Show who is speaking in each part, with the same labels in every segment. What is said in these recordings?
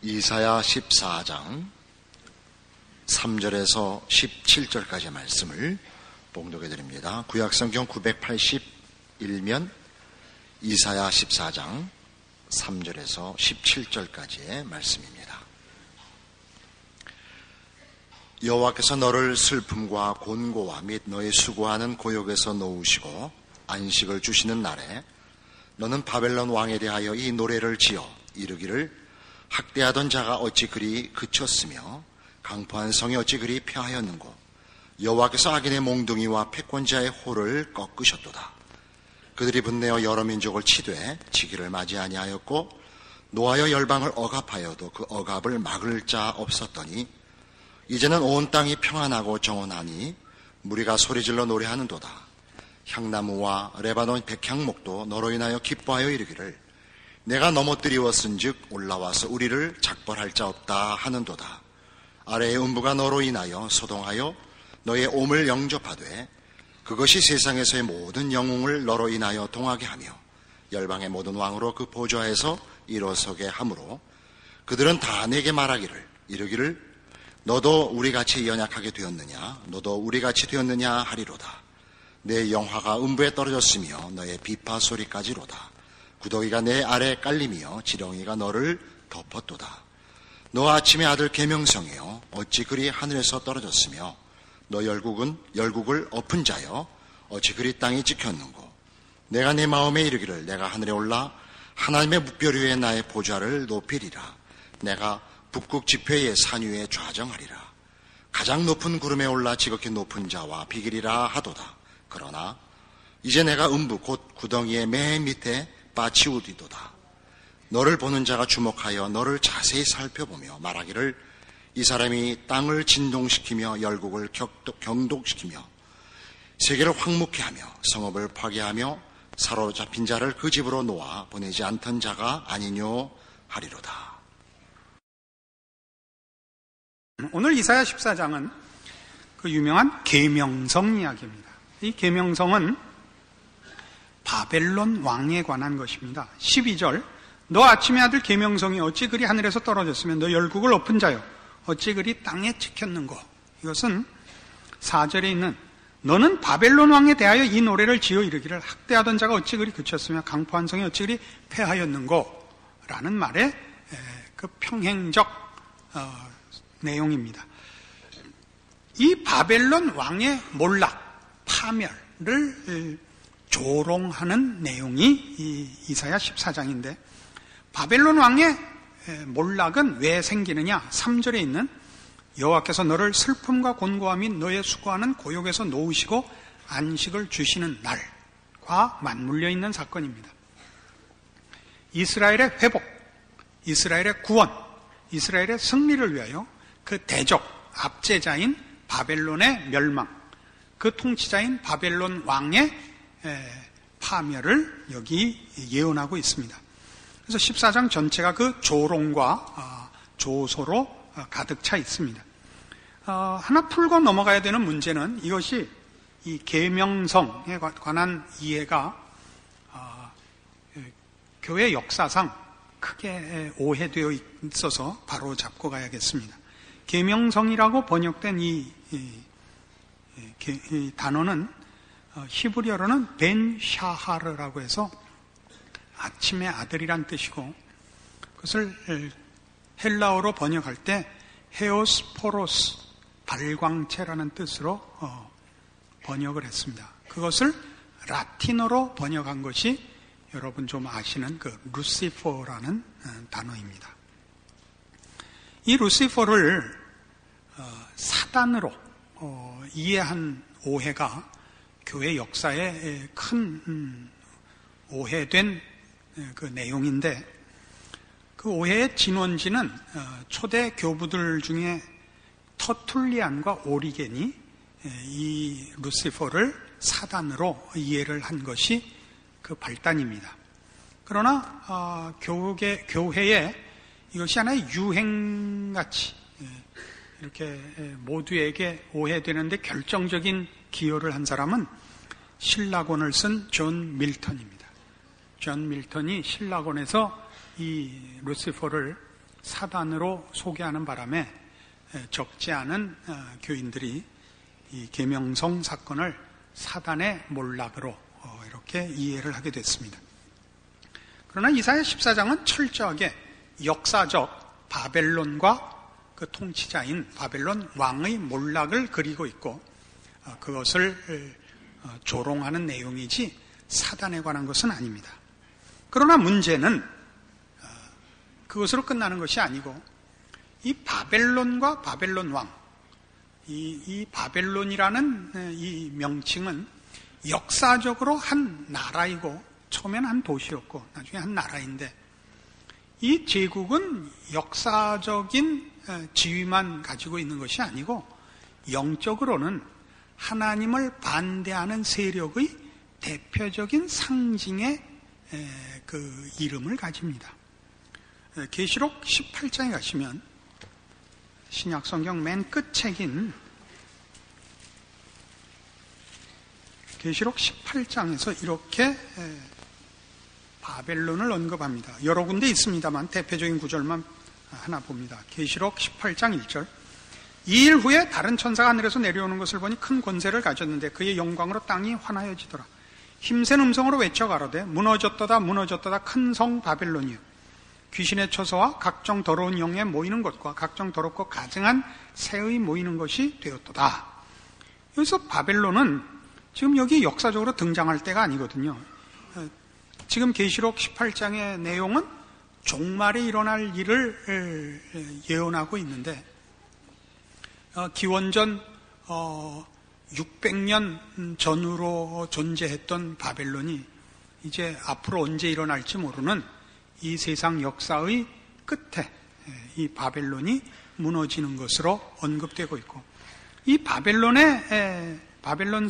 Speaker 1: 이사야 14장 3절에서 17절까지의 말씀을 봉독해 드립니다. 구약성경 981면 이사야 14장 3절에서 17절까지의 말씀입니다. 여호와께서 너를 슬픔과 곤고와 및 너의 수고하는 고역에서 놓으시고 안식을 주시는 날에 너는 바벨론 왕에 대하여 이 노래를 지어 이르기를 학대하던 자가 어찌 그리 그쳤으며 강포한 성이 어찌 그리 폐하였는고. 여호와께서 악인의 몽둥이와 패권자의 호를 꺾으셨도다. 그들이 분내어 여러 민족을 치되 지기를 맞이 아니하였고 노하여 열방을 억압하여도 그 억압을 막을 자 없었더니 이제는 온 땅이 평안하고 정원하니 무리가 소리질러 노래하는도다. 향나무와 레바논 백향목도 너로 인하여 기뻐하여 이르기를 내가 넘어뜨리웠은즉 올라와서 우리를 작벌할 자 없다 하는도다. 아래의 음부가 너로 인하여 소동하여 너의 옴을 영접하되 그것이 세상에서의 모든 영웅을 너로 인하여 동하게 하며 열방의 모든 왕으로 그 보좌에서 일어서게 하므로 그들은 다 내게 말하기를 이르기를 너도 우리같이 연약하게 되었느냐 너도 우리같이 되었느냐 하리로다. 내 영화가 음부에 떨어졌으며 너의 비파 소리까지로다. 구더기가 내 아래 깔리며 지렁이가 너를 덮었도다. 너 아침의 아들 계명성이여 어찌 그리 하늘에서 떨어졌으며 너 열국을 엎은 자여 어찌 그리 땅에 찍혔는고. 내가 내 마음에 이르기를 내가 하늘에 올라 하나님의 묵별 위에 나의 보좌를 높이리라. 내가 북극 지폐의 산 위에 좌정하리라. 가장 높은 구름에 올라 지극히 높은 자와 비기리라 하도다. 그러나 이제 내가 음부 곧 구덩이의 맨 밑에 빠치우리도다. 너를 보는 자가 주목하여 너를 자세히 살펴보며 말하기를 이 사람이 땅을 진동시키며 열국을 경독시키며 세계를 황무케 하며 성읍을 파괴하며 사로잡힌 자를 그 집으로 놓아 보내지 않던 자가 아니뇨 하리로다.
Speaker 2: 오늘 이사야 14장은 그 유명한 계명성 이야기입니다. 이 계명성은 바벨론 왕에 관한 것입니다. 12절 너 아침의 아들 계명성이 어찌 그리 하늘에서 떨어졌으면 너 열국을 엎은 자요 어찌 그리 땅에 찍혔는고. 이것은 4절에 있는 너는 바벨론 왕에 대하여 이 노래를 지어 이르기를 학대하던 자가 어찌 그리 그쳤으며 강포한 성이 어찌 그리 폐하였는고 라는 말의 그 평행적 내용입니다. 이 바벨론 왕의 몰락, 파멸을 조롱하는 내용이 이 이사야 14장인데 바벨론 왕의 몰락은 왜 생기느냐? 3절에 있는 여호와께서 너를 슬픔과 곤고함 및 너의 수고하는 고역에서 놓으시고 안식을 주시는 날과 맞물려 있는 사건입니다. 이스라엘의 회복, 이스라엘의 구원, 이스라엘의 승리를 위하여 그 대적, 압제자인 바벨론의 멸망, 그 통치자인 바벨론 왕의 파멸을 여기 예언하고 있습니다. 그래서 14장 전체가 그 조롱과 조소로 가득 차 있습니다. 하나 풀고 넘어가야 되는 문제는 이것이 이 계명성에 관한 이해가 교회 역사상 크게 오해되어 있어서 바로 잡고 가야겠습니다. 계명성이라고 번역된 이 단어는 히브리어로는 벤 샤하르라고 해서 아침의 아들이란 뜻이고 그것을 헬라어로 번역할 때 헤오스포로스 발광체라는 뜻으로 번역을 했습니다. 그것을 라틴어로 번역한 것이 여러분 좀 아시는 그 루시퍼라는 단어입니다. 이 루시퍼를 사단으로 이해한 오해가 교회 역사에 큰 오해된 그 내용인데 그 오해의 진원지는 초대 교부들 중에 터툴리안과 오리겐이 이 루시퍼를 사단으로 이해를 한 것이 그 발단입니다. 그러나 교회에 이것이 하나의 유행같이 이렇게 모두에게 오해되는데 결정적인 기여를 한 사람은 신라곤을 쓴 존 밀턴입니다. 존 밀턴이 신라곤에서 이 루시퍼를 사단으로 소개하는 바람에 적지 않은 교인들이 이 계명성 사건을 사단의 몰락으로 이렇게 이해를 하게 됐습니다. 그러나 이사야 14장은 철저하게 역사적 바벨론과 그 통치자인 바벨론 왕의 몰락을 그리고 있고 그것을 조롱하는 내용이지 사단에 관한 것은 아닙니다. 그러나 문제는 그것으로 끝나는 것이 아니고 이 바벨론과 바벨론 왕, 이 바벨론이라는 이 명칭은 역사적으로 한 나라이고 처음에는 한 도시였고 나중에 한 나라인데 이 제국은 역사적인 지위만 가지고 있는 것이 아니고 영적으로는 하나님을 반대하는 세력의 대표적인 상징의 그 이름을 가집니다. 계시록 18장에 가시면 신약 성경 맨 끝 책인 계시록 18장에서 이렇게 바벨론을 언급합니다. 여러 군데 있습니다만 대표적인 구절만 하나 봅니다. 계시록 18장 1절. 2일 후에 다른 천사가 하늘에서 내려오는 것을 보니 큰 권세를 가졌는데 그의 영광으로 땅이 환하여지더라. 힘센 음성으로 외쳐 가로되 무너졌도다 무너졌도다 큰 성 바벨론이여 귀신의 처소와 각종 더러운 영에 모이는 것과 각종 더럽고 가증한 새의 모이는 것이 되었도다. 여기서 바벨론은 지금 여기 역사적으로 등장할 때가 아니거든요. 지금 계시록 18장의 내용은 종말에 일어날 일을 예언하고 있는데 기원전 600년 전으로 존재했던 바벨론이 이제 앞으로 언제 일어날지 모르는 이 세상 역사의 끝에 이 바벨론이 무너지는 것으로 언급되고 있고 이 바벨론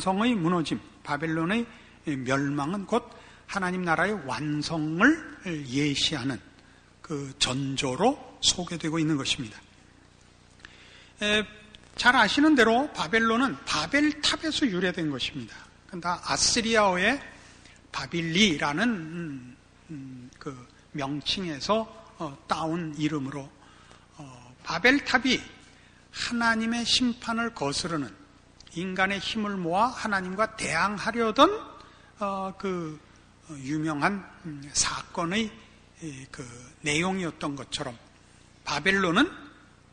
Speaker 2: 성의 무너짐, 바벨론의 멸망은 곧 하나님 나라의 완성을 예시하는 그 전조로 소개되고 있는 것입니다. 잘 아시는 대로 바벨론은 바벨탑에서 유래된 것입니다. 다 아시리아어의 바빌리라는 그 명칭에서 따온 이름으로 바벨탑이 하나님의 심판을 거스르는 인간의 힘을 모아 하나님과 대항하려던 그 유명한 사건의 그 내용이었던 것처럼 바벨론은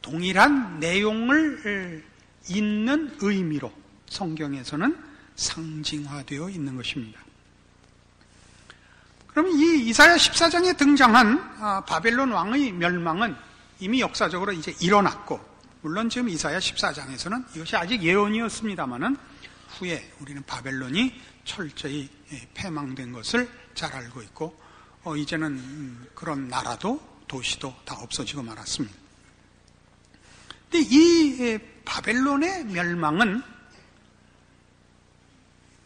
Speaker 2: 동일한 내용을 잇는 의미로 성경에서는 상징화되어 있는 것입니다. 그럼 이 이사야 14장에 등장한 바벨론 왕의 멸망은 이미 역사적으로 이제 일어났고, 물론 지금 이사야 14장에서는 이것이 아직 예언이었습니다마는 후에 우리는 바벨론이 철저히 패망된 것을 잘 알고 있고, 이제는 그런 나라도 도시도 다 없어지고 말았습니다. 근데 이 바벨론의 멸망은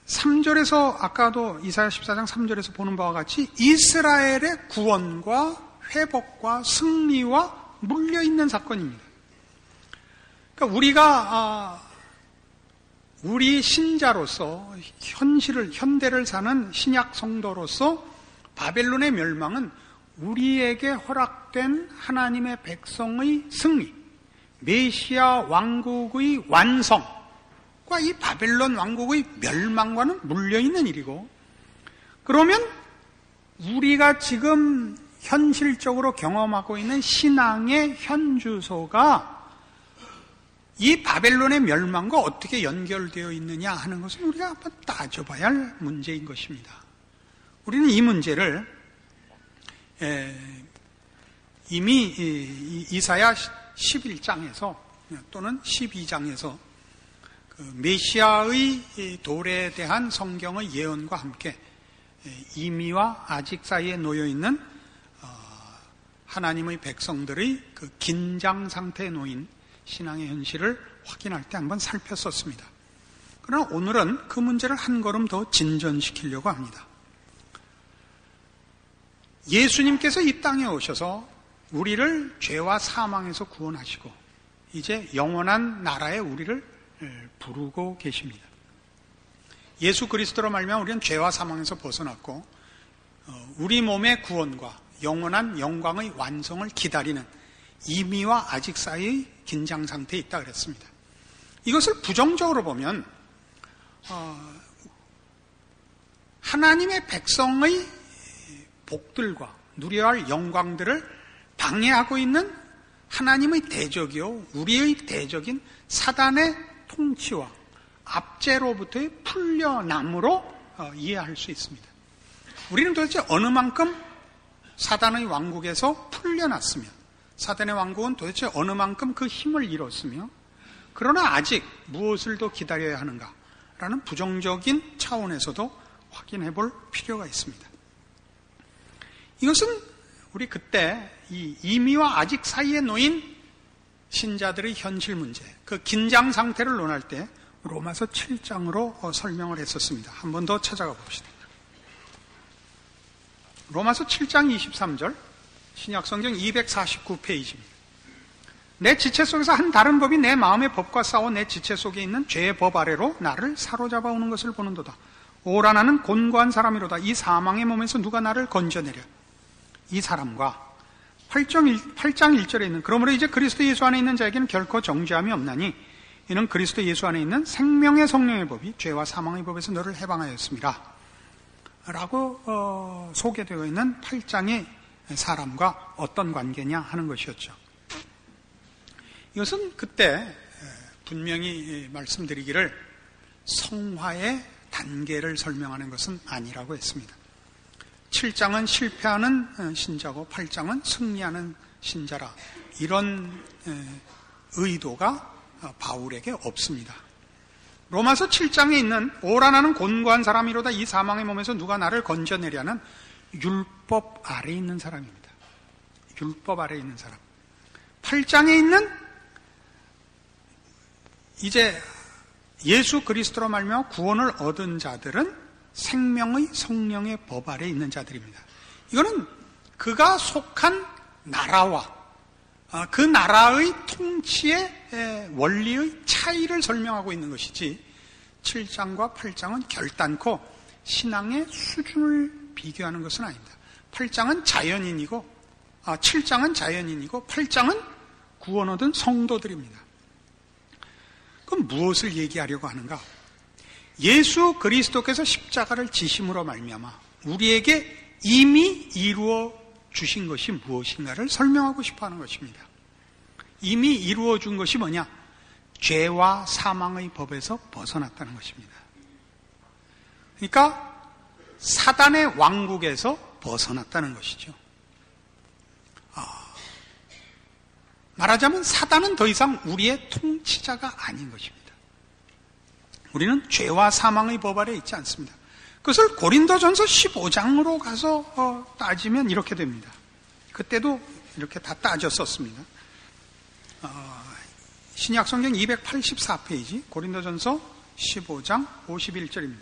Speaker 2: 3절에서 아까도 이사야 14장 3절에서 보는 바와 같이 이스라엘의 구원과 회복과 승리와 물려있는 사건입니다. 그러니까 우리가 우리 신자로서 현대를 사는 신약 성도로서 바벨론의 멸망은 우리에게 허락된 하나님의 백성의 승리, 메시아 왕국의 완성과 이 바벨론 왕국의 멸망과는 물려있는 일이고, 그러면 우리가 지금 현실적으로 경험하고 있는 신앙의 현주소가 이 바벨론의 멸망과 어떻게 연결되어 있느냐 하는 것을 우리가 한번 따져봐야 할 문제인 것입니다. 우리는 이 문제를 이미 이사야 11장에서 또는 12장에서 메시아의 도래에 대한 성경의 예언과 함께 이미와 아직 사이에 놓여있는 하나님의 백성들의 그 긴장 상태에 놓인 신앙의 현실을 확인할 때 한번 살폈었습니다. 그러나 오늘은 그 문제를 한 걸음 더 진전시키려고 합니다. 예수님께서 이 땅에 오셔서 우리를 죄와 사망에서 구원하시고 이제 영원한 나라에 우리를 부르고 계십니다. 예수 그리스도로 말미암아 우리는 죄와 사망에서 벗어났고 우리 몸의 구원과 영원한 영광의 완성을 기다리는 이미와 아직 사이의 긴장 상태에 있다 그랬습니다. 이것을 부정적으로 보면 하나님의 백성의 복들과 누려야 할 영광들을 방해하고 있는 하나님의 대적이요 우리의 대적인 사단의 통치와 압제로부터의 풀려남으로 이해할 수 있습니다. 우리는 도대체 어느 만큼 사단의 왕국에서 풀려났으며 사단의 왕국은 도대체 어느 만큼 그 힘을 잃었으며 그러나 아직 무엇을 더 기다려야 하는가라는 부정적인 차원에서도 확인해 볼 필요가 있습니다. 이것은 우리 그때 이 이미와 아직 사이에 놓인 신자들의 현실 문제, 그 긴장 상태를 논할 때 로마서 7장으로 설명을 했었습니다. 한 번 더 찾아가 봅시다. 로마서 7장 23절 신약성경 249페이지입니다. 내 지체 속에서 한 다른 법이 내 마음의 법과 싸워 내 지체 속에 있는 죄의 법 아래로 나를 사로잡아 오는 것을 보는도다. 오라 나는 곤고한 사람이로다. 이 사망의 몸에서 누가 나를 건져내랴. 이 사람과 8장 1절에 있는 그러므로 이제 그리스도 예수 안에 있는 자에게는 결코 정죄함이 없나니 이는 그리스도 예수 안에 있는 생명의 성령의 법이 죄와 사망의 법에서 너를 해방하였습니다. 라고 소개되어 있는 8장의 사람과 어떤 관계냐 하는 것이었죠. 이것은 그때 분명히 말씀드리기를 성화의 단계를 설명하는 것은 아니라고 했습니다. 7장은 실패하는 신자고 8장은 승리하는 신자라 이런 의도가 바울에게 없습니다. 로마서 7장에 있는 오라 나는 곤고한 사람이로다 이 사망의 몸에서 누가 나를 건져내랴는 율법 아래 있는 사람입니다. 율법 아래 있는 사람. 8장에 있는 이제 예수 그리스도로 말미암아 구원을 얻은 자들은 생명의 성령의 법 아래 있는 자들입니다. 이거는 그가 속한 나라와 그 나라의 통치의 원리의 차이를 설명하고 있는 것이지 7장과 8장은 결단코 신앙의 수준을 비교하는 것은 아닙니다. 8장은 자연인이고 7장은 자연인이고 8장은 구원 얻은 성도들입니다. 그럼 무엇을 얘기하려고 하는가? 예수 그리스도께서 십자가를 지심으로 말미암아 우리에게 이미 이루어 주신 것이 무엇인가를 설명하고 싶어 하는 것입니다. 이미 이루어 준 것이 뭐냐? 죄와 사망의 법에서 벗어났다는 것입니다. 그러니까 사단의 왕국에서 벗어났다는 것이죠. 말하자면 사단은 더 이상 우리의 통치자가 아닌 것입니다. 우리는 죄와 사망의 법 아래 있지 않습니다. 그것을 고린도전서 15장으로 가서 따지면 이렇게 됩니다. 그때도 이렇게 다 따졌었습니다. 신약성경 284페이지 고린도전서 15장 51절입니다.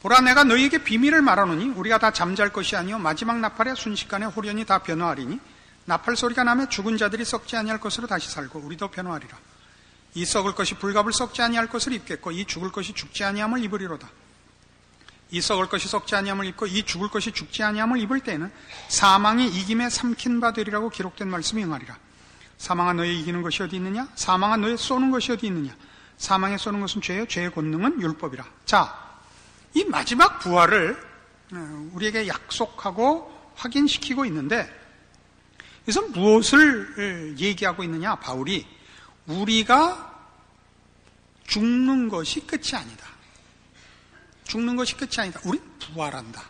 Speaker 2: 보라 내가 너희에게 비밀을 말하노니 우리가 다 잠잘 것이 아니요 마지막 나팔에 순식간에 홀연히 다 변화하리니 나팔 소리가 나면 죽은 자들이 썩지 아니할 것으로 다시 살고 우리도 변화하리라. 이 썩을 것이 불갑을 썩지 아니할 것을 입겠고 이 죽을 것이 죽지 아니함을 입으리로다. 이 썩을 것이 썩지 아니함을 입고 이 죽을 것이 죽지 아니함을 입을 때에는 사망이 이김에 삼킨 바 되리라고 기록된 말씀이 응하리라. 사망아 너의 이기는 것이 어디 있느냐? 사망아 너의 쏘는 것이 어디 있느냐? 사망에 쏘는 것은 죄요 죄의 권능은 율법이라. 자, 이 마지막 부활을 우리에게 약속하고 확인시키고 있는데 그래서 무엇을 얘기하고 있느냐? 바울이 우리가 죽는 것이 끝이 아니다. 죽는 것이 끝이 아니다. 우린 부활한다.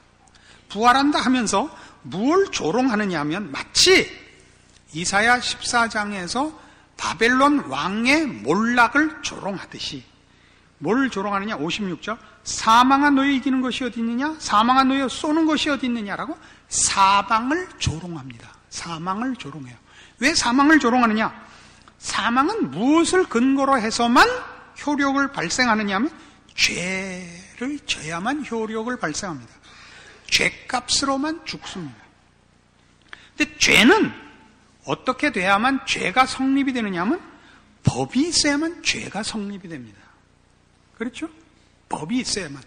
Speaker 2: 부활한다 하면서 뭘 조롱하느냐 하면 마치 이사야 14장에서 바벨론 왕의 몰락을 조롱하듯이 뭘 조롱하느냐? 56절 사망아 너의 이기는 것이 어디 있느냐? 사망아 너의 쏘는 것이 어디 있느냐라고 사망을 조롱합니다. 사망을 조롱해요. 왜 사망을 조롱하느냐? 사망은 무엇을 근거로 해서만 효력을 발생하느냐 하면 죄를 져야만 효력을 발생합니다. 죄값으로만 죽습니다. 근데 죄는 어떻게 돼야만 죄가 성립이 되느냐 하면 법이 있어야만 죄가 성립이 됩니다. 그렇죠? 법이 있어야만.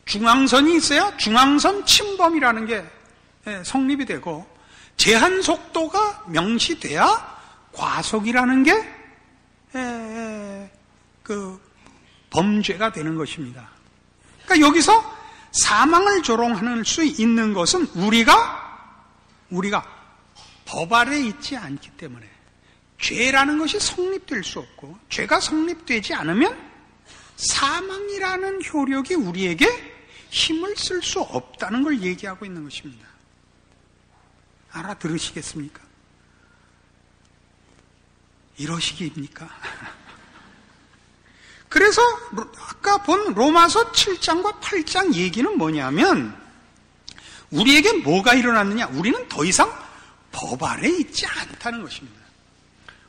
Speaker 2: 중앙선이 있어야 중앙선 침범이라는 게 성립이 되고 제한 속도가 명시돼야 과속이라는 게 범죄가 되는 것입니다. 그러니까 여기서 사망을 조롱할 수 있는 것은 우리가 법 아래에 있지 않기 때문에 죄라는 것이 성립될 수 없고, 죄가 성립되지 않으면 사망이라는 효력이 우리에게 힘을 쓸 수 없다는 걸 얘기하고 있는 것입니다. 알아들으시겠습니까? 이러시기입니까? 그래서 아까 본 로마서 7장과 8장 얘기는 뭐냐면, 우리에게 뭐가 일어났느냐? 우리는 더 이상 법 아래에 있지 않다는 것입니다.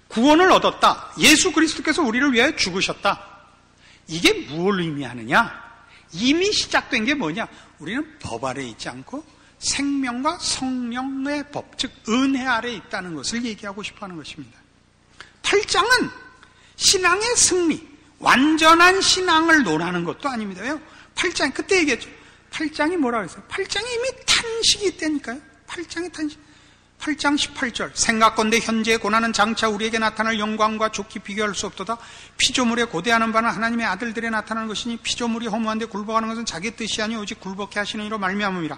Speaker 2: 구원을 얻었다. 예수 그리스도께서 우리를 위하여 죽으셨다. 이게 무엇을 의미하느냐? 이미 시작된 게 뭐냐? 우리는 법 아래에 있지 않고 생명과 성령의 법, 즉 은혜 아래에 있다는 것을 얘기하고 싶어하는 것입니다. 8장은 신앙의 승리, 완전한 신앙을 논하는 것도 아닙니다. 왜요? 8장, 그때 얘기했죠. 8장이 뭐라고 했어요? 8장이 이미 탄식이 있다니까요. 8장이 탄식. 8장 18절, 생각건대 현재의 고난은 장차 우리에게 나타날 영광과 좋게 비교할 수 없도다. 피조물에 고대하는 바는 하나님의 아들들에 나타나는 것이니, 피조물이 허무한데 굴복하는 것은 자기 뜻이 아니 오직 굴복해 하시는 이로 말미암음이라.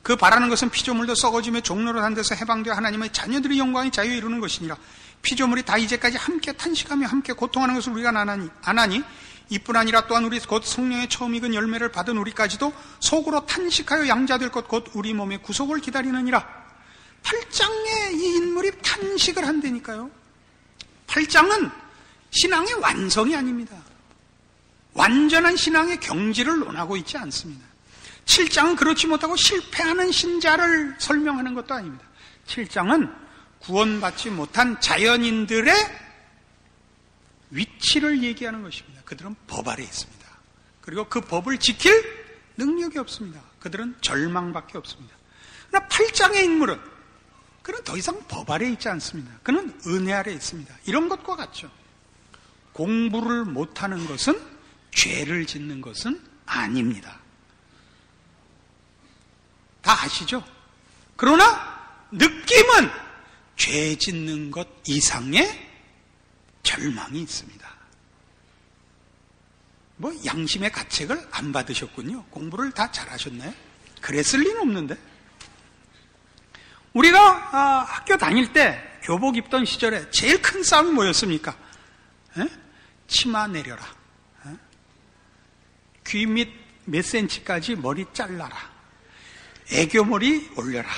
Speaker 2: 그 바라는 것은 피조물도 썩어지며 종로로 한 데서 해방되어 하나님의 자녀들의 영광이 자유에 이루는 것이니라. 피조물이 다 이제까지 함께 탄식하며 함께 고통하는 것을 우리가 아나니, 이뿐 아니라 또한 우리 곧 성령의 처음 익은 열매를 받은 우리까지도 속으로 탄식하여 양자될 것 곧 우리 몸의 구속을 기다리느니라. 8장에 이 인물이 탄식을 한다니까요. 8장은 신앙의 완성이 아닙니다. 완전한 신앙의 경지를 논하고 있지 않습니다. 7장은 그렇지 못하고 실패하는 신자를 설명하는 것도 아닙니다. 7장은 구원받지 못한 자연인들의 위치를 얘기하는 것입니다. 그들은 법 아래에 있습니다. 그리고 그 법을 지킬 능력이 없습니다. 그들은 절망밖에 없습니다. 그러나 8장의 인물은 그는 더 이상 법 아래에 있지 않습니다. 그는 은혜 아래에 있습니다. 이런 것과 같죠. 공부를 못하는 것은 죄를 짓는 것은 아닙니다. 다 아시죠? 그러나 느낌은 죄 짓는 것 이상의 절망이 있습니다. 뭐 양심의 가책을 안 받으셨군요. 공부를 다 잘하셨나요? 그랬을 리는 없는데. 우리가 학교 다닐 때 교복 입던 시절에 제일 큰 싸움이 뭐였습니까? 치마 내려라. 귀 밑 몇 센치까지 머리 잘라라. 애교머리 올려라.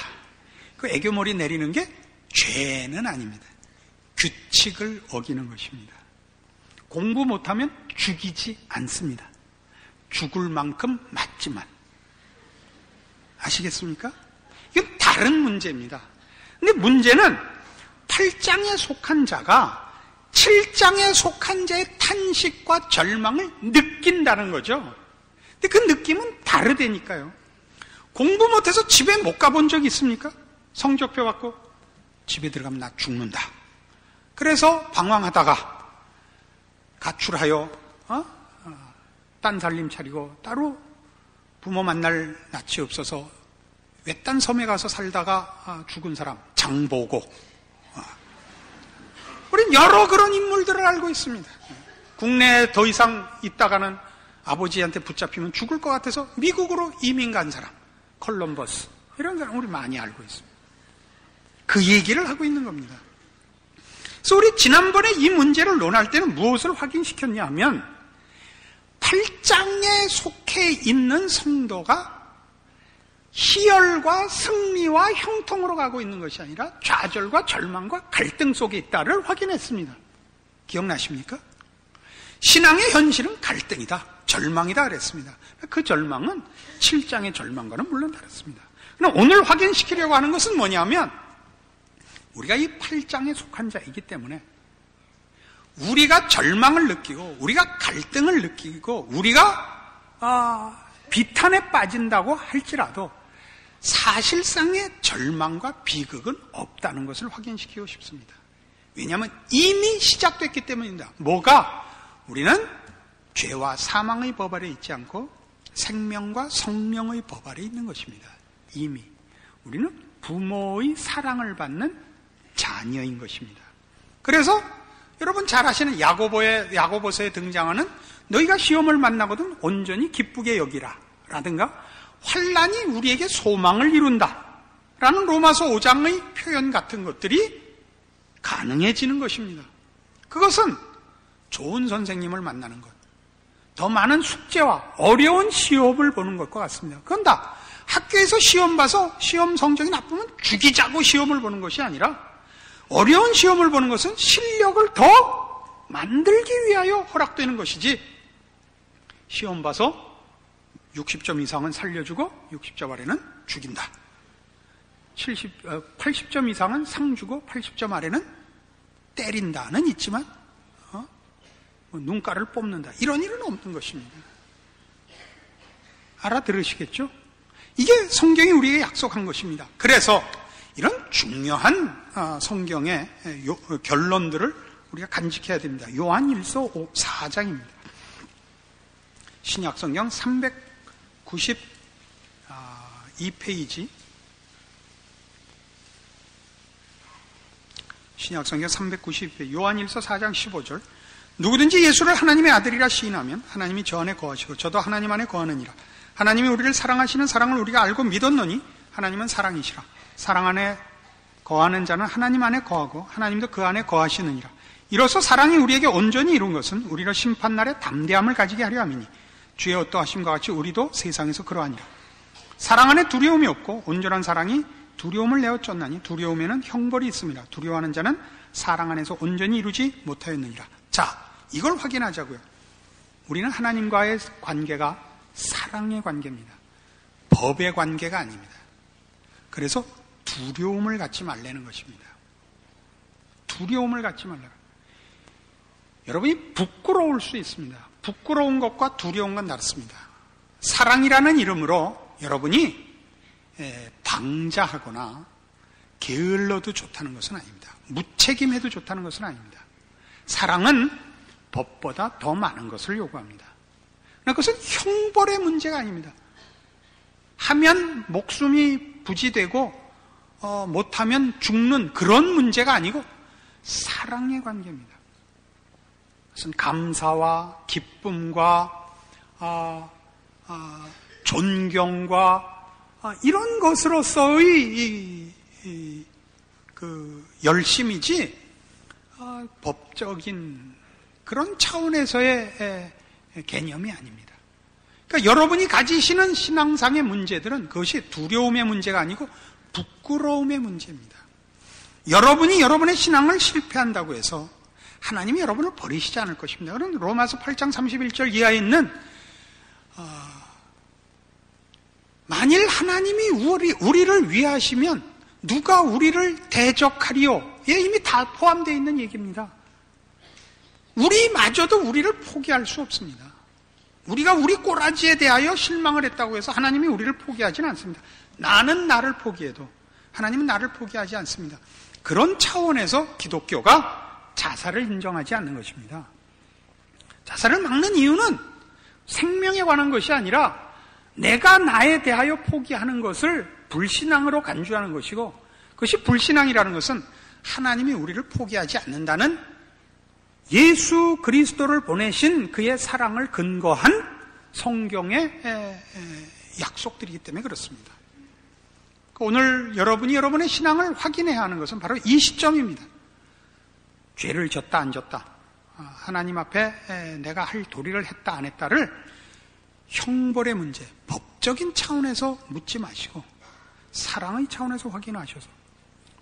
Speaker 2: 그 애교머리 내리는 게 죄는 아닙니다. 규칙을 어기는 것입니다. 공부 못하면 죽이지 않습니다. 죽을 만큼 맞지만. 아시겠습니까? 이건 다른 문제입니다. 근데 문제는 8장에 속한 자가 7장에 속한 자의 탄식과 절망을 느낀다는 거죠. 근데 그 느낌은 다르다니까요. 공부 못해서 집에 못 가본 적 있습니까? 성적표 받고 집에 들어가면 나 죽는다. 그래서 방황하다가 가출하여 딴 살림 차리고 따로 부모 만날 낯이 없어서 외딴 섬에 가서 살다가 죽은 사람 장보고, 우린 여러 그런 인물들을 알고 있습니다. 국내에 더 이상 있다가는 아버지한테 붙잡히면 죽을 것 같아서 미국으로 이민 간 사람 콜럼버스, 이런 사람 우리 많이 알고 있습니다. 그 얘기를 하고 있는 겁니다. 그래서 우리 지난번에 이 문제를 논할 때는 무엇을 확인시켰냐 하면 8장에 속해 있는 성도가 희열과 승리와 형통으로 가고 있는 것이 아니라 좌절과 절망과 갈등 속에 있다를 확인했습니다. 기억나십니까? 신앙의 현실은 갈등이다, 절망이다 그랬습니다. 그 절망은 7장의 절망과는 물론 다릅니다. 그럼 오늘 확인시키려고 하는 것은 뭐냐면, 우리가 이 8장에 속한 자이기 때문에 우리가 절망을 느끼고 우리가 갈등을 느끼고 우리가 비탄에 빠진다고 할지라도 사실상의 절망과 비극은 없다는 것을 확인시키고 싶습니다. 왜냐하면 이미 시작됐기 때문입니다. 뭐가? 우리는 죄와 사망의 법 아래에 있지 않고 생명과 성령의 법 아래에 있는 것입니다. 이미 우리는 부모의 사랑을 받는 자녀인 것입니다. 그래서 여러분 잘 아시는 야고보서에 등장하는 너희가 시험을 만나거든 온전히 기쁘게 여기라 라든가 환난이 우리에게 소망을 이룬다 라는 로마서 5장의 표현 같은 것들이 가능해지는 것입니다. 그것은 좋은 선생님을 만나는 것, 더 많은 숙제와 어려운 시험을 보는 것과 같습니다. 그건 다 학교에서 시험 봐서 시험 성적이 나쁘면 죽이자고 시험을 보는 것이 아니라 어려운 시험을 보는 것은 실력을 더 만들기 위하여 허락되는 것이지, 시험 봐서 60점 이상은 살려주고 60점 아래는 죽인다. 80점 이상은 상 주고 80점 아래는 때린다는 있지만 눈가를 뽑는다. 이런 일은 없는 것입니다. 알아들으시겠죠? 이게 성경이 우리에게 약속한 것입니다. 그래서 이런 중요한 성경의 결론들을 우리가 간직해야 됩니다. 요한일서 4장입니다. 신약성경 392페이지, 신약성경 392페이지, 요한일서 4장 15절. 누구든지 예수를 하나님의 아들이라 시인하면 하나님이 저 안에 거하시고 저도 하나님 안에 거하느니라. 하나님이 우리를 사랑하시는 사랑을 우리가 알고 믿었노니 하나님은 사랑이시라. 사랑 안에 거하는 자는 하나님 안에 거하고 하나님도 그 안에 거하시느니라. 이로써 사랑이 우리에게 온전히 이룬 것은 우리로 심판날에 담대함을 가지게 하려 함이니 주의 어떠하심과 같이 우리도 세상에서 그러하니라. 사랑 안에 두려움이 없고 온전한 사랑이 두려움을 내어 쫓나니 두려움에는 형벌이 있습니다. 두려워하는 자는 사랑 안에서 온전히 이루지 못하였느니라. 자, 이걸 확인하자고요. 우리는 하나님과의 관계가 사랑의 관계입니다. 법의 관계가 아닙니다. 그래서 두려움을 갖지 말라는 것입니다. 두려움을 갖지 말라. 여러분이 부끄러울 수 있습니다. 부끄러운 것과 두려운 건 다릅니다. 사랑이라는 이름으로 여러분이 방자하거나 게을러도 좋다는 것은 아닙니다. 무책임해도 좋다는 것은 아닙니다. 사랑은 법보다 더 많은 것을 요구합니다. 그것은 형벌의 문제가 아닙니다. 하면 목숨이 부지되고 못하면 죽는 그런 문제가 아니고 사랑의 관계입니다. 그것은 감사와 기쁨과 존경과 이런 것으로서의 그 열심이지 법적인 그런 차원에서의 개념이 아닙니다. 그러니까 여러분이 가지시는 신앙상의 문제들은 그것이 두려움의 문제가 아니고 부끄러움의 문제입니다. 여러분이 여러분의 신앙을 실패한다고 해서 하나님이 여러분을 버리시지 않을 것입니다. 그런 로마서 8장 31절 이하에 있는 만일 하나님이 우리를 위하시면 누가 우리를 대적하리요? 예, 이미 다 포함되어 있는 얘기입니다. 우리마저도 우리를 포기할 수 없습니다. 우리가 우리 꼬라지에 대하여 실망을 했다고 해서 하나님이 우리를 포기하지는 않습니다. 나는 나를 포기해도 하나님은 나를 포기하지 않습니다. 그런 차원에서 기독교가 자살을 인정하지 않는 것입니다. 자살을 막는 이유는 생명에 관한 것이 아니라 내가 나에 대하여 포기하는 것을 불신앙으로 간주하는 것이고, 그것이 불신앙이라는 것은 하나님이 우리를 포기하지 않는다는 예수 그리스도를 보내신 그의 사랑을 근거한 성경의 약속들이기 때문에 그렇습니다. 오늘 여러분이 여러분의 신앙을 확인해야 하는 것은 바로 이 시점입니다. 죄를 졌다 안 졌다, 하나님 앞에 내가 할 도리를 했다 안 했다를 형벌의 문제, 법적인 차원에서 묻지 마시고 사랑의 차원에서 확인하셔서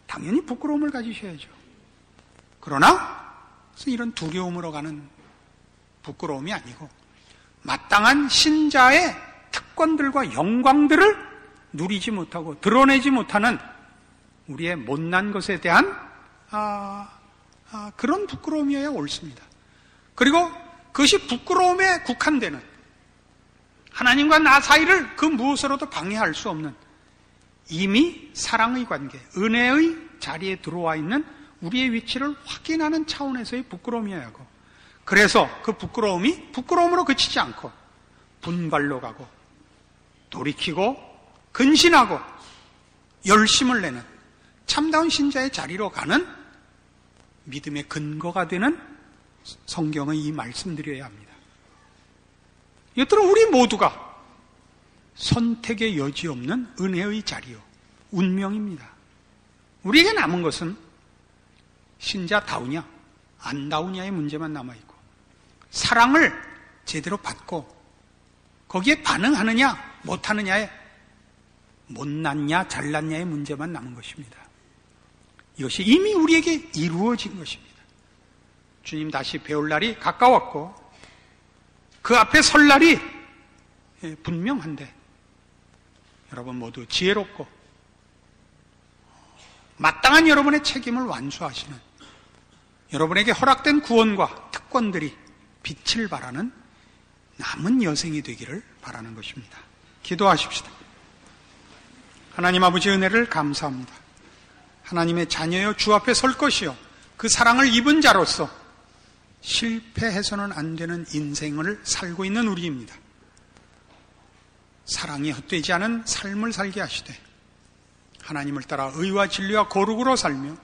Speaker 2: 당연히 부끄러움을 가지셔야죠. 그러나 이런 두려움으로 가는 부끄러움이 아니고 마땅한 신자의 특권들과 영광들을 누리지 못하고 드러내지 못하는 우리의 못난 것에 대한 그런 부끄러움이어야 옳습니다. 그리고 그것이 부끄러움에 국한되는, 하나님과 나 사이를 그 무엇으로도 방해할 수 없는 이미 사랑의 관계, 은혜의 자리에 들어와 있는 우리의 위치를 확인하는 차원에서의 부끄러움이어야 하고, 그래서 그 부끄러움이 부끄러움으로 그치지 않고 분발로 가고 돌이키고 근신하고 열심을 내는 참다운 신자의 자리로 가는 믿음의 근거가 되는 성경의 이 말씀드려야 합니다. 이것들은 우리 모두가 선택의 여지 없는 은혜의 자리요, 운명입니다. 우리에게 남은 것은 신자다우냐 안 다우냐의 문제만 남아있고, 사랑을 제대로 받고 거기에 반응하느냐 못하느냐의 못났냐 잘났냐의 문제만 남은 것입니다. 이것이 이미 우리에게 이루어진 것입니다. 주님 다시 배울 날이 가까웠고 그 앞에 설 날이 분명한데, 여러분 모두 지혜롭고 마땅한 여러분의 책임을 완수하시는, 여러분에게 허락된 구원과 특권들이 빛을 발하는 남은 여생이 되기를 바라는 것입니다. 기도하십시다. 하나님 아버지, 은혜를 감사합니다. 하나님의 자녀여 주 앞에 설 것이요, 그 사랑을 입은 자로서 실패해서는 안 되는 인생을 살고 있는 우리입니다. 사랑이 헛되지 않은 삶을 살게 하시되 하나님을 따라 의와 진리와 거룩으로 살며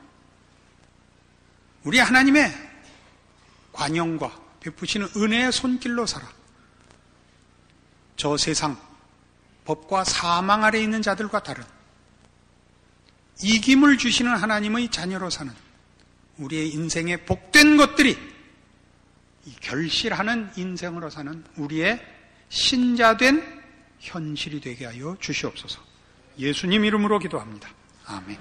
Speaker 2: 우리 하나님의 관용과 베푸시는 은혜의 손길로 살아 저 세상 법과 사망 아래 있는 자들과 다른 이김을 주시는 하나님의 자녀로 사는 우리의 인생에 복된 것들이 결실하는 인생으로 사는 우리의 신자된 현실이 되게 하여 주시옵소서. 예수님 이름으로 기도합니다. 아멘.